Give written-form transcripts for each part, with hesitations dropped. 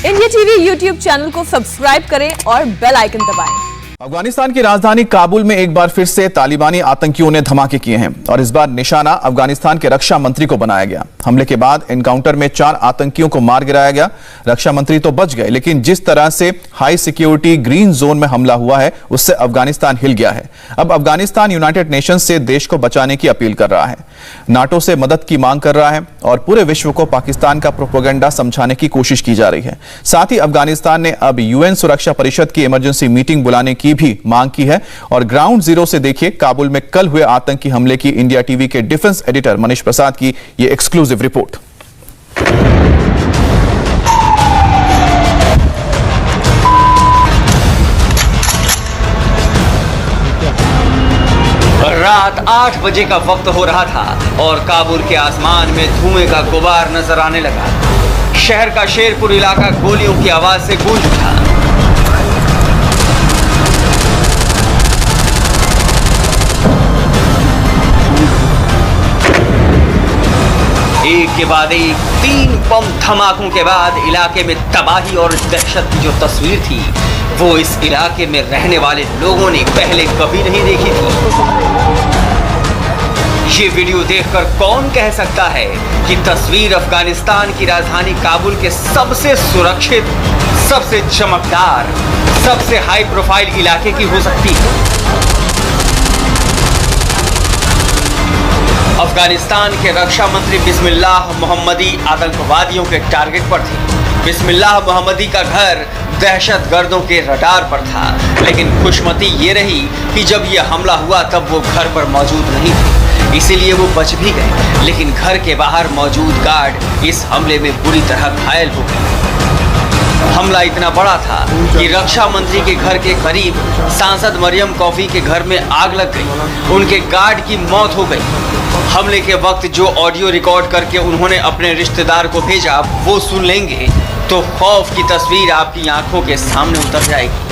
India TV YouTube channel को subscribe करें और बेल आइकन दबाएं। अफगानिस्तान की राजधानी काबुल में एक बार फिर से तालिबानी आतंकियों ने धमाके किए हैं और इस बार निशाना अफगानिस्तान के रक्षा मंत्री को बनाया गया। हमले के बाद एनकाउंटर में 4 आतंकियों को मार गिराया गया। रक्षा मंत्री तो बच गए, लेकिन जिस तरह से हाई सिक्योरिटी ग्रीन जोन में हमला हुआ है उससे अफगानिस्तान हिल गया है। अब अफगानिस्तान यूनाइटेड नेशंस से देश को बचाने की अपील कर रहा है, नाटो से मदद की मांग कर रहा है और पूरे विश्व को पाकिस्तान का प्रोपेगेंडा समझाने की कोशिश की जा रही है। साथ ही अफगानिस्तान ने अब यूएन सुरक्षा परिषद की इमरजेंसी मीटिंग बुलाने की भी मांग की है। और ग्राउंड जीरो से देखिए काबुल में कल हुए आतंकी हमले की इंडिया टीवी के डिफेंस एडिटर मनीष प्रसाद की ये एक्सक्लूसिव रिपोर्ट। रात 8 बजे का वक्त हो रहा था और काबुल के आसमान में धुएं का गुबार नजर आने लगा। शहर का शेरपुर इलाका गोलियों की आवाज से गूंज उठा। एक के बाद एक 3 बम धमाकों के बाद इलाके में तबाही और दहशत की जो तस्वीर थी वो इस इलाके में रहने वाले लोगों ने पहले कभी नहीं देखी थी। ये वीडियो देखकर कौन कह सकता है कि तस्वीर अफगानिस्तान की राजधानी काबुल के सबसे सुरक्षित, सबसे चमकदार, सबसे हाई प्रोफाइल इलाके की हो सकती है। अफगानिस्तान के रक्षा मंत्री बिस्मिल्लाह मोहम्मदी आतंकवादियों के टारगेट पर थे। बिस्मिल्लाह मोहम्मदी का घर दहशतगर्दों के रडार पर था, लेकिन खुशमती ये रही कि जब यह हमला हुआ तब वो घर पर मौजूद नहीं थे, इसीलिए वो बच भी गए। लेकिन घर के बाहर मौजूद गार्ड इस हमले में बुरी तरह घायल हो गए। हमला इतना बड़ा था कि रक्षा मंत्री के घर के करीब सांसद मरियम कौफी के घर में आग लग गई। उनके गार्ड की मौत हो गई। हमले के वक्त जो ऑडियो रिकॉर्ड करके उन्होंने अपने रिश्तेदार को भेजा वो सुन लेंगे तो खौफ की तस्वीर आपकी आंखों के सामने उतर जाएगी।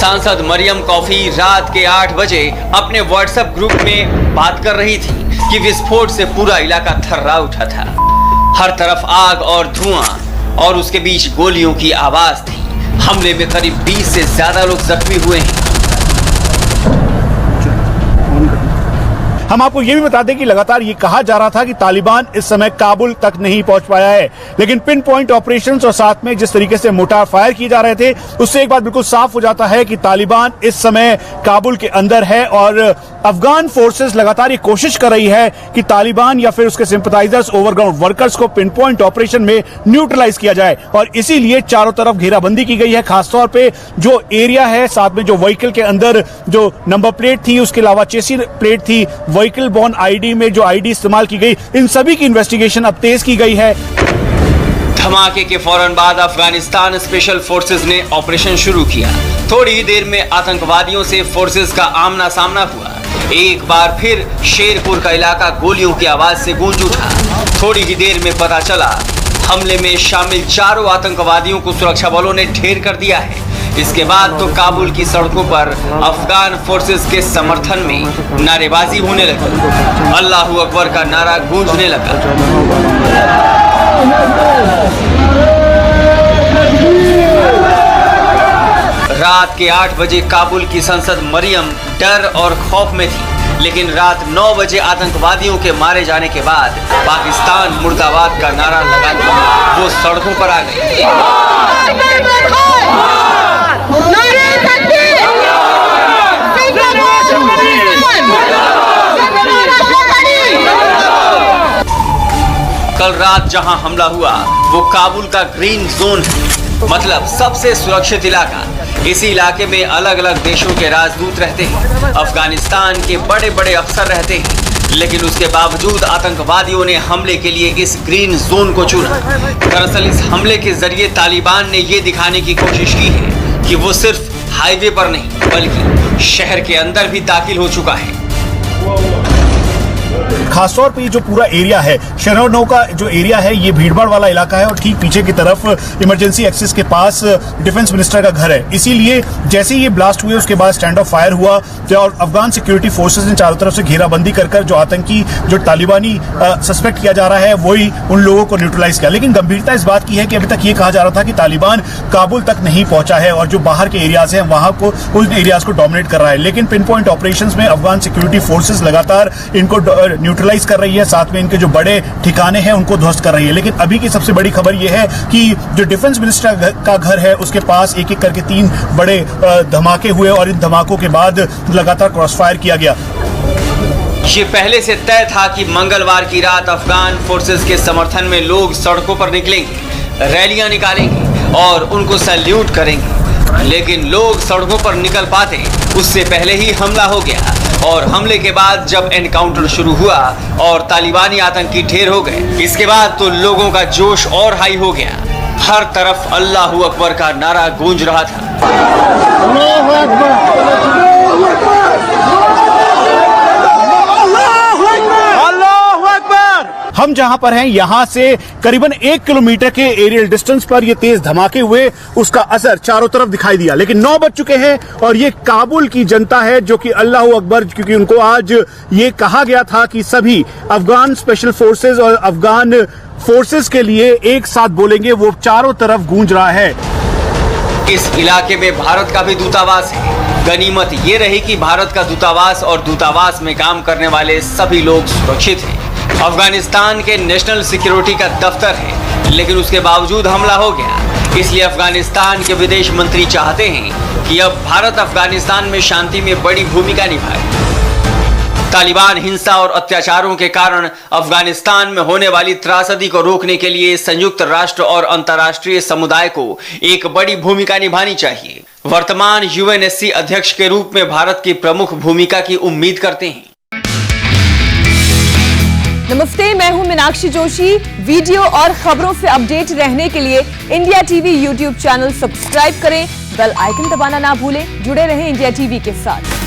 सांसद मरियम कौफी रात के 8 बजे अपने व्हाट्सएप ग्रुप में बात कर रही थी कि विस्फोट से पूरा इलाका थर्रा उठा था। हर तरफ आग और धुआं और उसके बीच गोलियों की आवाज थी। हमले में करीब 20 से ज्यादा लोग जख्मी हुए हैं। हम आपको ये भी बता दें कि लगातार ये कहा जा रहा था कि तालिबान इस समय काबुल तक नहीं पहुंच पाया है, लेकिन पिन पॉइंट ऑपरेशंस और साथ में जिस तरीके से मोटार फायर किए जा रहे थे उससे एक बात बिल्कुल साफ हो जाता है कि तालिबान इस समय काबुल के अंदर है और अफगान फोर्सेस लगातार ये कोशिश कर रही है कि तालिबान या फिर उसके सिंपथाइजर्स, ओवरग्राउंड वर्कर्स को पिन पॉइंट ऑपरेशन में न्यूट्रलाइज किया जाए और इसीलिए चारों तरफ घेराबंदी की गई है। खासतौर पे जो एरिया है, साथ में जो व्हीकल के अंदर जो नंबर प्लेट थी, उसके अलावा चेसी प्लेट थी, व्हीकल बॉर्न आईडी में जो आईडी इस्तेमाल की गई, इन सभी की इन्वेस्टिगेशन अब तेज की गई है। धमाके के फौरन बाद अफगानिस्तान स्पेशल फोर्सेस ने ऑपरेशन शुरू किया। थोड़ी ही देर में आतंकवादियों से फोर्सेस का आमना सामना हुआ। एक बार फिर शेरपुर का इलाका गोलियों की आवाज से गूंज उठा। थोड़ी ही देर में पता चला हमले में शामिल 4 आतंकवादियों को सुरक्षा बलों ने ढेर कर दिया है। इसके बाद तो काबुल की सड़कों पर अफगान फोर्सेस के समर्थन में नारेबाजी होने लगी। अल्लाहू अकबर का नारा गूंजने लगा। रात के 8 बजे काबुल की संसद मरियम डर और खौफ में थी, लेकिन रात 9 बजे आतंकवादियों के मारे जाने के बाद पाकिस्तान मुर्दाबाद का नारा लगाकर वो सड़कों पर आ गई। कल रात जहां हमला हुआ वो काबुल का ग्रीन जोन है, मतलब सबसे सुरक्षित इलाका। इसी इलाके में अलग अलग देशों के राजदूत रहते हैं, अफगानिस्तान के बड़े बड़े अफसर रहते हैं, लेकिन उसके बावजूद आतंकवादियों ने हमले के लिए इस ग्रीन जोन को चुना। दरअसल इस हमले के जरिए तालिबान ने ये दिखाने की कोशिश की है कि वो सिर्फ हाईवे पर नहीं बल्कि शहर के अंदर भी दाखिल हो चुका है। खासतौर पर ये जो पूरा एरिया है, शहरों का जो एरिया है, ये भीड़भाड़ वाला इलाका है और ठीक पीछे की तरफ इमरजेंसी एक्सेस के पास डिफेंस मिनिस्टर का घर है। इसीलिए जैसे ये ब्लास्ट हुए उसके बाद स्टैंड ऑफ फायर हुआ और अफगान सिक्योरिटी फोर्सेस ने चारों तरफ से घेराबंदी कर जो आतंकी जो तालिबानी सस्पेक्ट किया जा रहा है वही उन लोगों को न्यूट्रलाइज किया। लेकिन गंभीरता इस बात की है कि अभी तक ये कहा जा रहा था कि तालिबान काबुल तक नहीं पहुंचा है और जो बाहर के एरियाज हैं वहां को उन एरियाज को डोमिनेट कर रहा है। लेकिन पिन पॉइंट ऑपरेशंस में अफगान सिक्योरिटी फोर्सेस लगातार इनको न्यूट्रलाइज कर रही है, साथ में इनके जो बड़े ठिकाने हैं उनको ध्वस्त कर रही है। लेकिन अभी की सबसे बड़ी खबर यह है कि जो डिफेंस मिनिस्टर का घर है उसके पास एक एक करके 3 बड़े धमाके हुए और इन धमाकों के बाद लगातार क्रॉसफायर किया गया। ये पहले से तय था कि मंगलवार की रात अफगान फोर्सेस के समर्थन में लोग सड़कों पर निकलेंगे, रैलियां निकालेंगे और उनको सैल्यूट करेंगे। लेकिन लोग सड़कों पर निकल पाते उससे पहले ही हमला हो गया और हमले के बाद जब एनकाउंटर शुरू हुआ और तालिबानी आतंकी ढेर हो गए, इसके बाद तो लोगों का जोश और हाई हो गया। हर तरफ अल्लाहू अकबर का नारा गूंज रहा था। हम जहां पर हैं यहां से करीबन 1 किलोमीटर के एरियल डिस्टेंस पर ये तेज धमाके हुए, उसका असर चारों तरफ दिखाई दिया। लेकिन 9 बज चुके हैं और ये काबुल की जनता है जो कि अल्लाहू अकबर, क्योंकि उनको आज ये कहा गया था कि सभी अफगान स्पेशल फोर्सेस और अफगान फोर्सेस के लिए एक साथ बोलेंगे, वो चारों तरफ गूंज रहा है। इस इलाके में भारत का भी दूतावास है। गनीमत ये रही कि भारत का दूतावास और दूतावास में काम करने वाले सभी लोग सुरक्षित हैं। अफगानिस्तान के नेशनल सिक्योरिटी का दफ्तर है, लेकिन उसके बावजूद हमला हो गया। इसलिए अफगानिस्तान के विदेश मंत्री चाहते हैं कि अब भारत अफगानिस्तान में शांति में बड़ी भूमिका निभाए। तालिबान हिंसा और अत्याचारों के कारण अफगानिस्तान में होने वाली त्रासदी को रोकने के लिए संयुक्त राष्ट्र और अंतर्राष्ट्रीय समुदाय को एक बड़ी भूमिका निभानी चाहिए। वर्तमान यूएनएससी अध्यक्ष के रूप में भारत की प्रमुख भूमिका की उम्मीद करते हैं। नमस्ते, मैं हूं मीनाक्षी जोशी। वीडियो और खबरों से अपडेट रहने के लिए India TV YouTube channel subscribe करें, बेल आइकन दबाना ना भूलें। जुड़े रहें इंडिया टीवी के साथ।